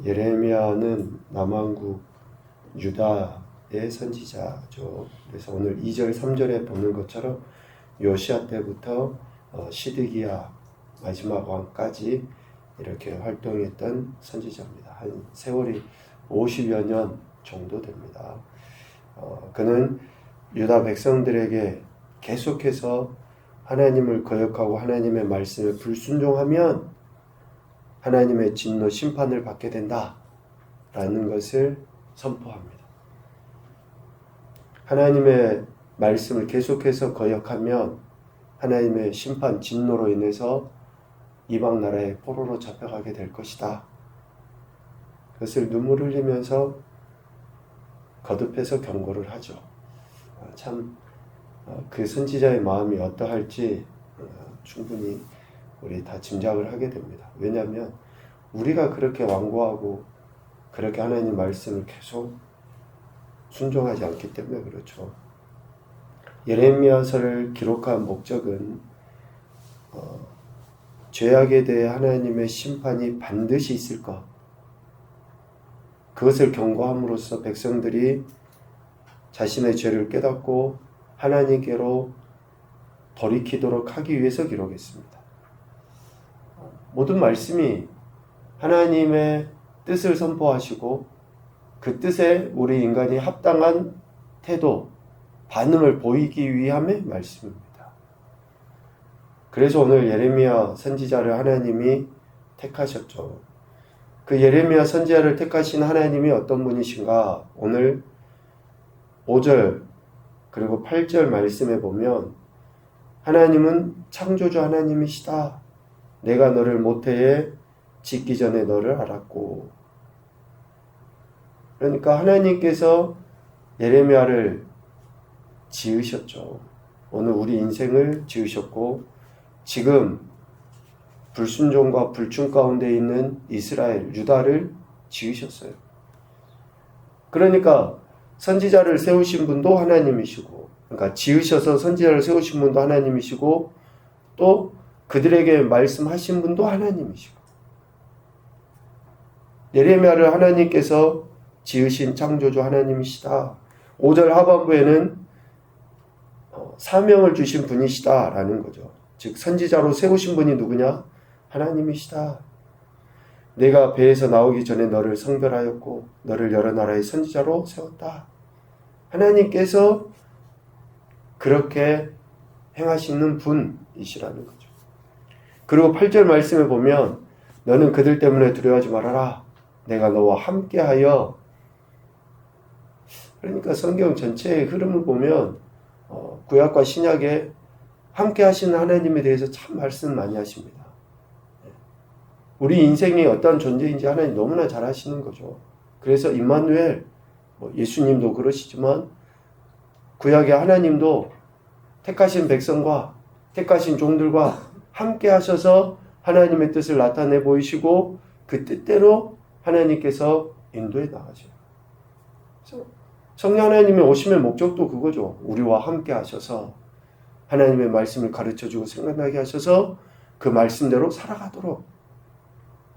예레미야는 남왕국 유다의 선지자죠. 그래서 오늘 2절, 3절에 보는 것처럼 요시야 때부터 시드기야 마지막 왕까지 이렇게 활동했던 선지자입니다. 한 세월이 50여 년 정도 됩니다. 그는 유다 백성들에게 계속해서 하나님을 거역하고 하나님의 말씀에 불순종하면 하나님의 진노 심판을 받게 된다라는 것을 선포합니다. 하나님의 말씀을 계속해서 거역하면 하나님의 심판, 진노로 인해서 이방 나라에 포로로 잡혀가게 될 것이다. 그것을 눈물 흘리면서 거듭해서 경고를 하죠. 참 그 선지자의 마음이 어떠할지 충분히 우리 다 짐작을 하게 됩니다. 왜냐하면 우리가 그렇게 완고하고 그렇게 하나님 말씀을 계속 순종하지 않기 때문에 그렇죠. 예레미야서를 기록한 목적은 죄악에 대해 하나님의 심판이 반드시 있을 것, 그것을 경고함으로써 백성들이 자신의 죄를 깨닫고 하나님께로 돌이키도록 하기 위해서 기록했습니다. 모든 말씀이 하나님의 뜻을 선포하시고 그 뜻에 우리 인간이 합당한 태도, 반응을 보이기 위함의 말씀입니다. 그래서 오늘 예레미야 선지자를 하나님이 택하셨죠. 그 예레미야 선지자를 택하신 하나님이 어떤 분이신가? 오늘 5절 그리고 8절 말씀에 보면 하나님은 창조주 하나님이시다. 내가 너를 모태에 짓기 전에 너를 알았고. 그러니까 하나님께서 예레미야를 지으셨죠. 오늘 우리 인생을 지으셨고 지금 불순종과 불충 가운데 있는 이스라엘, 유다를 지으셨어요. 그러니까 선지자를 세우신 분도 하나님이시고, 그러니까 지으셔서 선지자를 세우신 분도 하나님이시고, 또 그들에게 말씀하신 분도 하나님이시고, 예레미야를 하나님께서 지으신 창조주 하나님이시다. 5절 하반부에는 사명을 주신 분이시다라는 거죠. 즉 선지자로 세우신 분이 누구냐? 하나님이시다. 내가 배에서 나오기 전에 너를 성별하였고 너를 여러 나라의 선지자로 세웠다. 하나님께서 그렇게 행하시는 분이시라는 거죠. 그리고 8절 말씀에 보면 너는 그들 때문에 두려워하지 말아라. 내가 너와 함께하여. 그러니까 성경 전체의 흐름을 보면 구약과 신약에 함께 하시는 하나님에 대해서 참 말씀 많이 하십니다. 우리 인생이 어떤 존재인지 하나님 너무나 잘 아시는 거죠. 그래서 임마누엘, 예수님도 그러시지만 구약의 하나님도 택하신 백성과 택하신 종들과 함께 하셔서 하나님의 뜻을 나타내 보이시고 그 뜻대로 하나님께서 인도해 나가셔요. 그래서 성령 하나님의 오심의 목적도 그거죠. 우리와 함께 하셔서 하나님의 말씀을 가르쳐주고 생각나게 하셔서 그 말씀대로 살아가도록.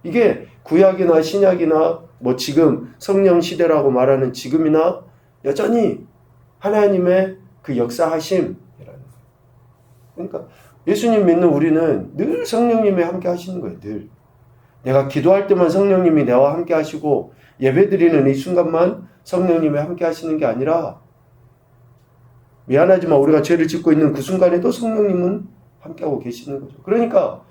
이게 구약이나 신약이나 지금 성령 시대라고 말하는 지금이나 여전히 하나님의 그 역사하심이라는 거예요. 그러니까 예수님 믿는 우리는 늘 성령님이 함께 하시는 거예요. 늘. 내가 기도할 때만 성령님이 나와 함께 하시고 예배드리는 이 순간만 성령님이 함께 하시는 게 아니라 미안하지만 우리가 죄를 짓고 있는 그 순간에도 성령님은 함께하고 계시는 거죠. 그러니까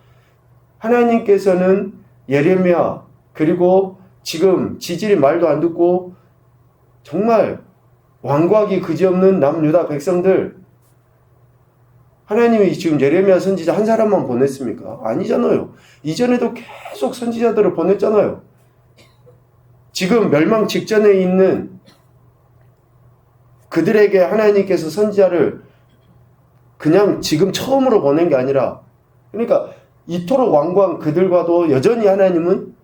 하나님께서는 예레미야 그리고 지금 지질이 말도 안 듣고 정말 완고하기 그지없는 남유다 백성들, 하나님이 지금 예레미야 선지자 한 사람만 보냈습니까? 아니잖아요. 이전에도 계속 선지자들을 보냈잖아요. 지금 멸망 직전에 있는 그들에게 하나님께서 선지자를 그냥 지금 처음으로 보낸 게 아니라, 그러니까 이토록 완고한 그들과도 여전히 하나님은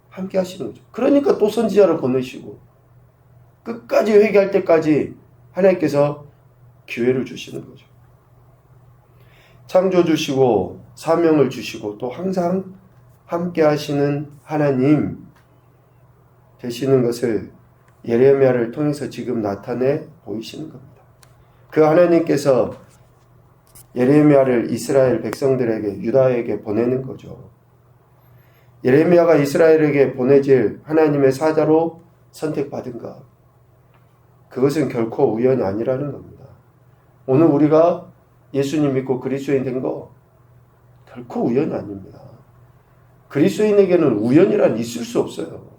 함께 하시는 거죠. 그러니까 또 선지자를 보내시고 끝까지 회개할 때까지 하나님께서 기회를 주시는 거죠. 창조 주시고 사명을 주시고 또 항상 함께 하시는 하나님, 되시는 것을 예레미야를 통해서 지금 나타내 보이시는 겁니다. 그 하나님께서 예레미야를 이스라엘 백성들에게, 유다에게 보내는 거죠. 예레미야가 이스라엘에게 보내질 하나님의 사자로 선택받은가? 그것은 결코 우연이 아니라는 겁니다. 오늘 우리가 예수님 믿고 그리스도인 된 거 결코 우연이 아닙니다. 그리스도인에게는 우연이란 있을 수 없어요.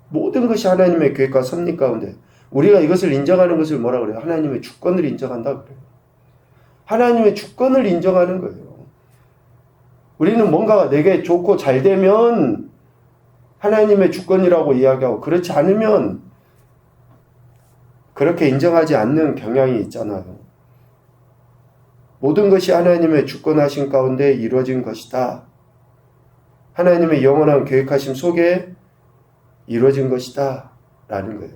모든 것이 하나님의 계획과 섭리 가운데 우리가 이것을 인정하는 것을 뭐라 그래요? 하나님의 주권을 인정한다 그래요. 하나님의 주권을 인정하는 거예요. 우리는 뭔가가 내게 좋고 잘 되면 하나님의 주권이라고 이야기하고 그렇지 않으면 그렇게 인정하지 않는 경향이 있잖아요. 모든 것이 하나님의 주권하심 가운데 이루어진 것이다. 하나님의 영원한 계획하심 속에 이루어진 것이다. 라는 거예요.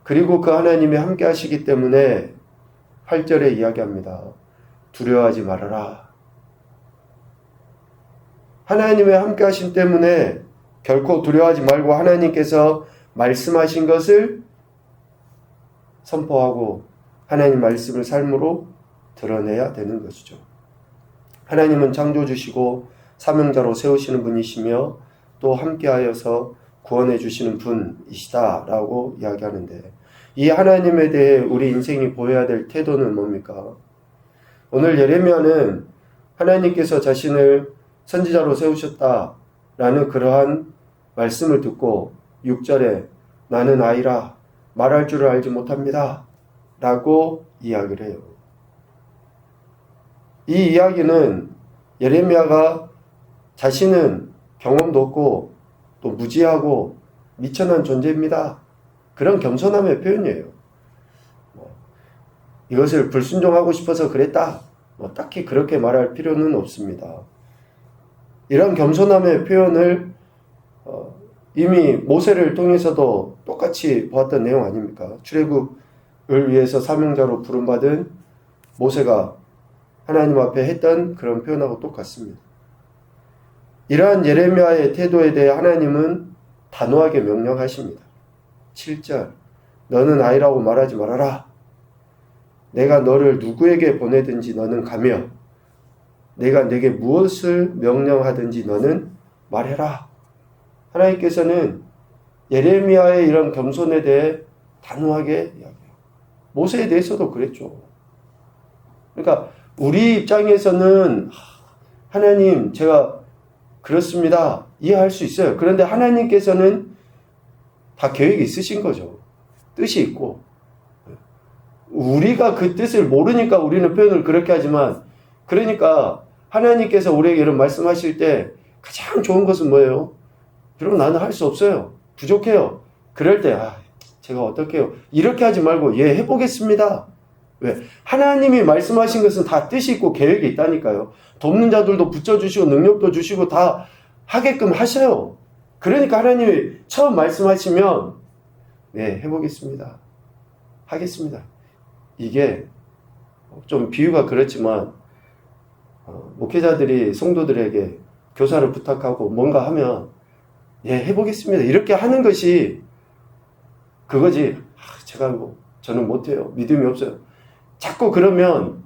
그리고 그 하나님이 함께 하시기 때문에 8절에 이야기합니다. 두려워하지 말아라. 하나님의 함께 하심 때문에 결코 두려워하지 말고 하나님께서 말씀하신 것을 선포하고 하나님 말씀을 삶으로 드러내야 되는 것이죠. 하나님은 창조주시고 사명자로 세우시는 분이시며 또 함께하여서 구원해 주시는 분이시다라고 이야기하는데 이 하나님에 대해 우리 인생이 보여야 될 태도는 뭡니까? 오늘 예레미야는 하나님께서 자신을 선지자로 세우셨다라는 그러한 말씀을 듣고 6절에 나는 아이라 말할 줄을 알지 못합니다 라고 이야기를 해요. 이 이야기는 예레미야가 자신은 경험도 없고 또 무지하고 미천한 존재입니다. 그런 겸손함의 표현이에요. 이것을 불순종하고 싶어서 그랬다. 딱히 그렇게 말할 필요는 없습니다. 이런 겸손함의 표현을 이미 모세를 통해서도 똑같이 보았던 내용 아닙니까? 출애굽을 위해서 사명자로 부름받은 모세가 하나님 앞에 했던 그런 표현하고 똑같습니다. 이러한 예레미야의 태도에 대해 하나님은 단호하게 명령하십니다. 7절 너는 아이라고 말하지 말아라. 내가 너를 누구에게 보내든지 너는 가며 내가 내게 무엇을 명령하든지 너는 말해라. 하나님께서는 예레미야의 이런 겸손에 대해 단호하게 이야기해요. 모세에 대해서도 그랬죠. 그러니까 우리 입장에서는 하나님 제가 그렇습니다. 이해할 수 있어요. 그런데 하나님께서는 다 계획이 있으신 거죠. 뜻이 있고 우리가 그 뜻을 모르니까 우리는 표현을 그렇게 하지만 그러니까 하나님께서 우리에게 이런 말씀하실 때 가장 좋은 것은 뭐예요? 여러분 나는 할 수 없어요. 부족해요. 그럴 때 제가 어떻게 해요? 이렇게 하지 말고 해보겠습니다. 왜? 하나님이 말씀하신 것은 다 뜻이 있고 계획이 있다니까요. 돕는 자들도 붙여주시고 능력도 주시고 다 하게끔 하셔요. 그러니까 하나님이 처음 말씀하시면 해보겠습니다. 하겠습니다. 이게 좀 비유가 그렇지만 목회자들이 성도들에게 교사를 부탁하고 뭔가 하면 해보겠습니다. 이렇게 하는 것이 그거지. 저는 못해요. 믿음이 없어요. 자꾸 그러면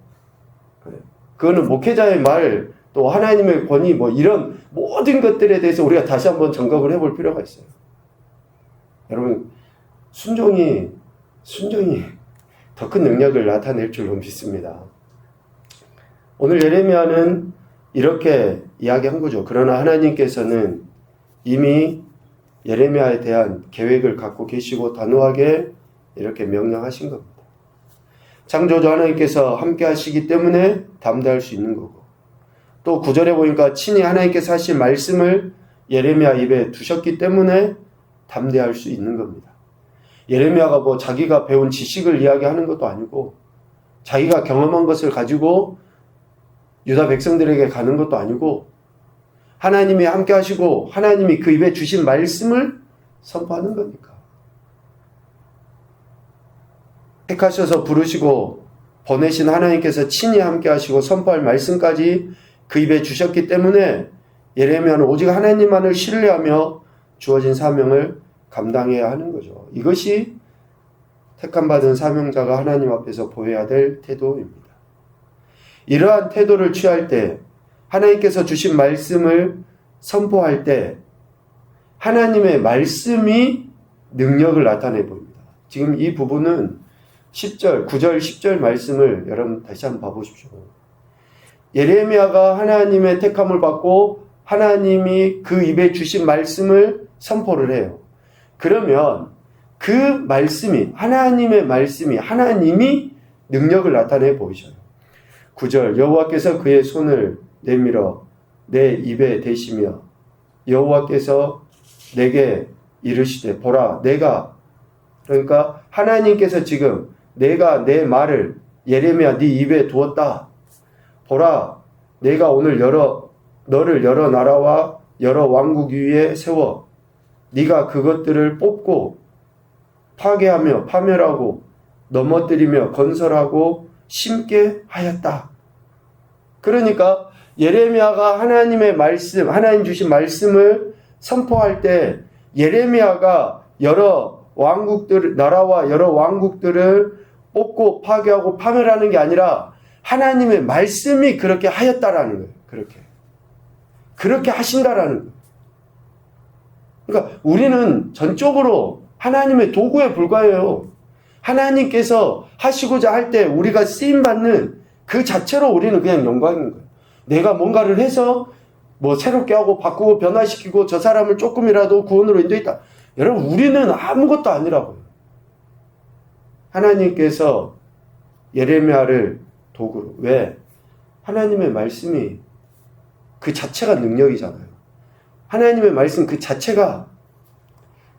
그거는 목회자의 말 또 하나님의 권위 이런 모든 것들에 대해서 우리가 다시 한번 점검을 해볼 필요가 있어요. 여러분 순종이 더 큰 능력을 나타낼 줄로 믿습니다. 오늘 예레미야는 이렇게 이야기한 거죠. 그러나 하나님께서는 이미 예레미야에 대한 계획을 갖고 계시고 단호하게 이렇게 명령하신 겁니다. 창조주 하나님께서 함께 하시기 때문에 담대할 수 있는 거고 또 9절에 보니까 친히 하나님께서 하신 말씀을 예레미야 입에 두셨기 때문에 담대할 수 있는 겁니다. 예레미야가 자기가 배운 지식을 이야기하는 것도 아니고 자기가 경험한 것을 가지고 유다 백성들에게 가는 것도 아니고 하나님이 함께 하시고 하나님이 그 입에 주신 말씀을 선포하는 거니까. 택하셔서 부르시고 보내신 하나님께서 친히 함께 하시고 선포할 말씀까지 그 입에 주셨기 때문에 예레미야는 오직 하나님만을 신뢰하며 주어진 사명을 감당해야 하는 거죠. 이것이 택함받은 사명자가 하나님 앞에서 보여야 될 태도입니다. 이러한 태도를 취할 때, 하나님께서 주신 말씀을 선포할 때 하나님의 말씀이 능력을 나타내 보입니다. 지금 이 부분은 10절, 9절, 10절 말씀을 여러분 다시 한번 봐보십시오. 예레미야가 하나님의 택함을 받고 하나님이 그 입에 주신 말씀을 선포를 해요. 그러면 그 말씀이, 하나님의 말씀이, 하나님이 능력을 나타내 보이셔요. 9절, 여호와께서 그의 손을 내밀어 내 입에 대시며 여호와께서 내게 이르시되 보라 내가, 그러니까 하나님께서 지금 내가 내 말을 예레미야 네 입에 두었다. 보라 내가 오늘 너를 여러 나라와 여러 왕국 위에 세워 네가 그것들을 뽑고 파괴하며 파멸하고 넘어뜨리며 건설하고 심게 하였다. 그러니까 예레미야가 하나님의 말씀, 하나님 주신 말씀을 선포할 때 예레미야가 여러 왕국들, 나라와 여러 왕국들을 뽑고 파괴하고 파멸하는 게 아니라 하나님의 말씀이 그렇게 하였다라는 거예요. 그렇게 하신다라는 거예요. 그러니까 우리는 전적으로 하나님의 도구에 불과해요. 하나님께서 하시고자 할 때 우리가 쓰임받는 그 자체로 우리는 그냥 영광인 거예요. 내가 뭔가를 해서 뭐 새롭게 하고 바꾸고 변화시키고 저 사람을 조금이라도 구원으로 인도했다. 여러분 우리는 아무것도 아니라고요. 하나님께서 예레미야를 도구로. 왜? 하나님의 말씀이 그 자체가 능력이잖아요. 하나님의 말씀 그 자체가,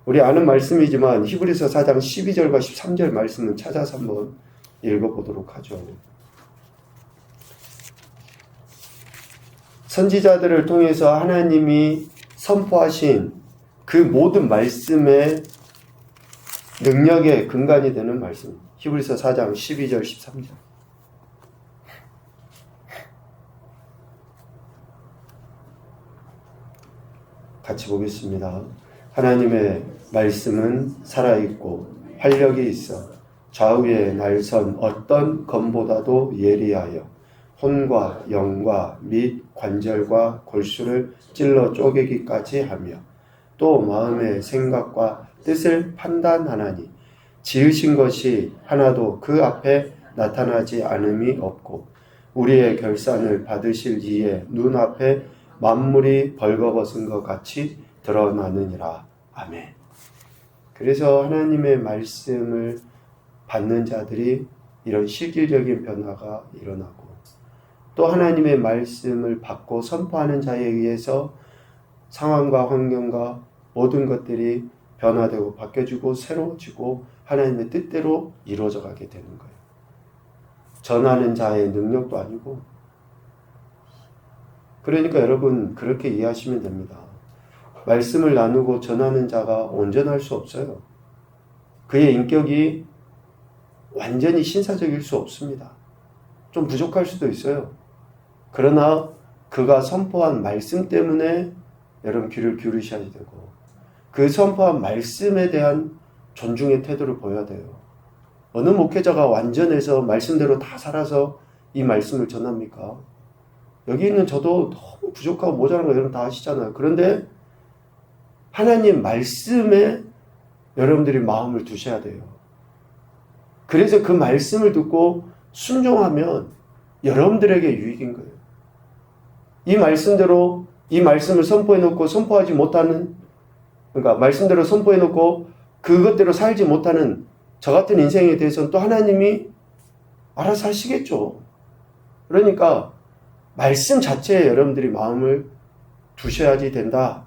우리 아는 말씀이지만 히브리서 4장 12절과 13절 말씀은 찾아서 한번 읽어보도록 하죠. 선지자들을 통해서 하나님이 선포하신 그 모든 말씀의 능력의 근간이 되는 말씀. 히브리서 4장 12절 13절. 같이 보겠습니다. 하나님의 말씀은 살아있고 활력이 있어 좌우에 날선 어떤 검보다도 예리하여 혼과 영과 및 관절과 골수를 찔러 쪼개기까지 하며 또 마음의 생각과 뜻을 판단하나니 지으신 것이 하나도 그 앞에 나타나지 않음이 없고 우리의 결산을 받으실 이의 눈앞에 만물이 벌거벗은 것 같이 드러나느니라. 아멘. 그래서 하나님의 말씀을 받는 자들이 이런 실질적인 변화가 일어나고 또 하나님의 말씀을 받고 선포하는 자에 의해서 상황과 환경과 모든 것들이 변화되고 바뀌어지고 새로워지고 하나님의 뜻대로 이루어져 가게 되는 거예요. 전하는 자의 능력도 아니고. 그러니까 여러분 그렇게 이해하시면 됩니다. 말씀을 나누고 전하는 자가 온전할 수 없어요. 그의 인격이 완전히 신사적일 수 없습니다. 좀 부족할 수도 있어요. 그러나 그가 선포한 말씀 때문에 여러분 귀를 기울이셔야 되고 그 선포한 말씀에 대한 존중의 태도를 보여야 돼요. 어느 목회자가 완전해서 말씀대로 다 살아서 이 말씀을 전합니까? 여기 있는 저도 너무 부족하고 모자란 거 여러분 다 아시잖아요. 그런데 하나님 말씀에 여러분들이 마음을 두셔야 돼요. 그래서 그 말씀을 듣고 순종하면 여러분들에게 유익인 거예요. 이 말씀대로 이 말씀을 선포해놓고 선포하지 못하는, 그러니까 말씀대로 선포해놓고 그것대로 살지 못하는 저 같은 인생에 대해서는 또 하나님이 알아서 하시겠죠. 그러니까 말씀 자체에 여러분들이 마음을 두셔야지 된다.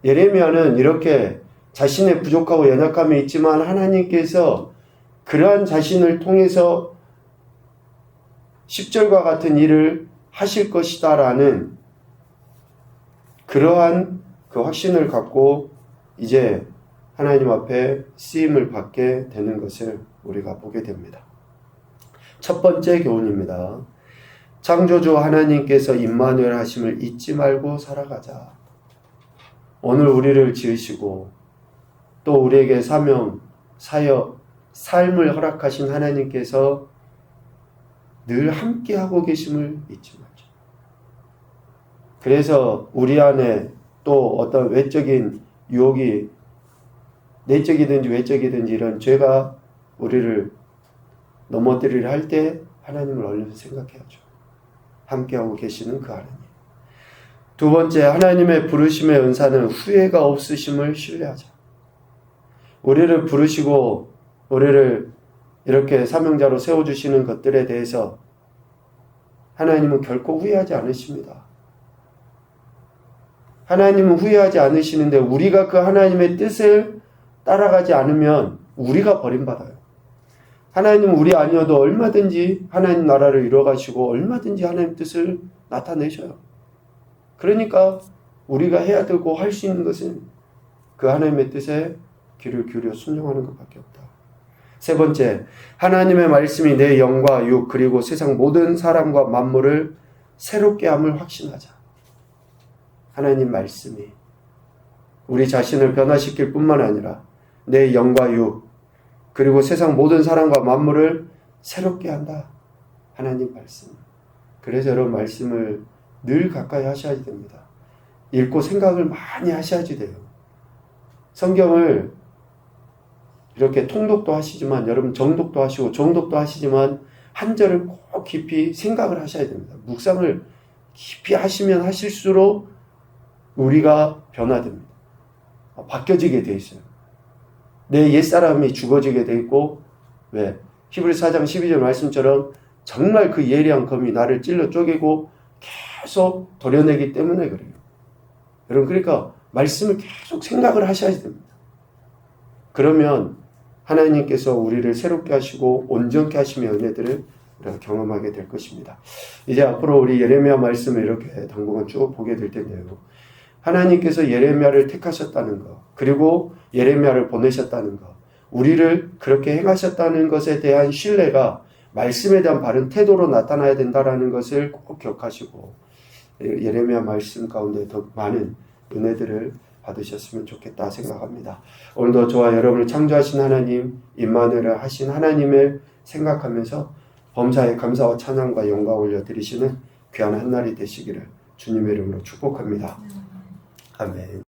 예레미야는 이렇게 자신의 부족하고 연약함이 있지만 하나님께서 그러한 자신을 통해서 10절과 같은 일을 하실 것이다 라는 그러한 그 확신을 갖고 이제 하나님 앞에 쓰임을 받게 되는 것을 우리가 보게 됩니다. 첫 번째 교훈입니다. 창조주 하나님께서 임마누엘 하심을 잊지 말고 살아가자. 오늘 우리를 지으시고 또 우리에게 사명, 사역, 삶을 허락하신 하나님께서 늘 함께하고 계심을 잊지 말자. 그래서 우리 안에 또 어떤 외적인 유혹이 내적이든지 외적이든지 이런 죄가 우리를 넘어뜨리려 할 때 하나님을 얼른 생각해야죠. 함께하고 계시는 그 하나님. 두 번째, 하나님의 부르심의 은사는 후회가 없으심을 신뢰하자. 우리를 부르시고 우리를 이렇게 사명자로 세워주시는 것들에 대해서 하나님은 결코 후회하지 않으십니다. 하나님은 후회하지 않으시는데 우리가 그 하나님의 뜻을 따라가지 않으면 우리가 버림받아요. 하나님은 우리 아니어도 얼마든지 하나님 나라를 이루어가시고 얼마든지 하나님 뜻을 나타내셔요. 그러니까 우리가 해야 되고 할 수 있는 것은 그 하나님의 뜻에 귀를 기울여 순종하는 것밖에 없다. 세 번째, 하나님의 말씀이 내 영과 육 그리고 세상 모든 사람과 만물을 새롭게 함을 확신하자. 하나님 말씀이 우리 자신을 변화시킬 뿐만 아니라 내 영과 육 그리고 세상 모든 사람과 만물을 새롭게 한다. 하나님 말씀. 그래서 여러분 말씀을 늘 가까이 하셔야 됩니다. 읽고 생각을 많이 하셔야지 돼요. 성경을 이렇게 통독도 하시지만 여러분 정독도 하시고 정독도 하시지만 한 절을 꼭 깊이 생각을 하셔야 됩니다. 묵상을 깊이 하시면 하실수록 우리가 변화됩니다. 바뀌어지게 돼 있어요. 내 옛사람이 죽어지게 돼 있고 왜? 히브리서 4장 12절 말씀처럼 정말 그 예리한 검이 나를 찔러 쪼개고 계속 도려내기 때문에 그래요. 여러분 그러니까 말씀을 계속 생각을 하셔야 됩니다. 그러면 하나님께서 우리를 새롭게 하시고 온전케 하시며 은혜들을 우리가 경험하게 될 것입니다. 이제 앞으로 우리 예레미야 말씀을 이렇게 당분간 쭉 보게 될 텐데요. 하나님께서 예레미야를 택하셨다는 것, 그리고 예레미야를 보내셨다는 것, 우리를 그렇게 행하셨다는 것에 대한 신뢰가 말씀에 대한 바른 태도로 나타나야 된다는 것을 꼭 기억하시고 예레미야 말씀 가운데 더 많은 은혜들을 받으셨으면 좋겠다 생각합니다. 오늘도 저와 여러분을 창조하신 하나님, 임마누엘 하신 하나님을 생각하면서 범사에 감사와 찬양과 영광 올려드리시는 귀한 한 날이 되시기를 주님의 이름으로 축복합니다. 아멘.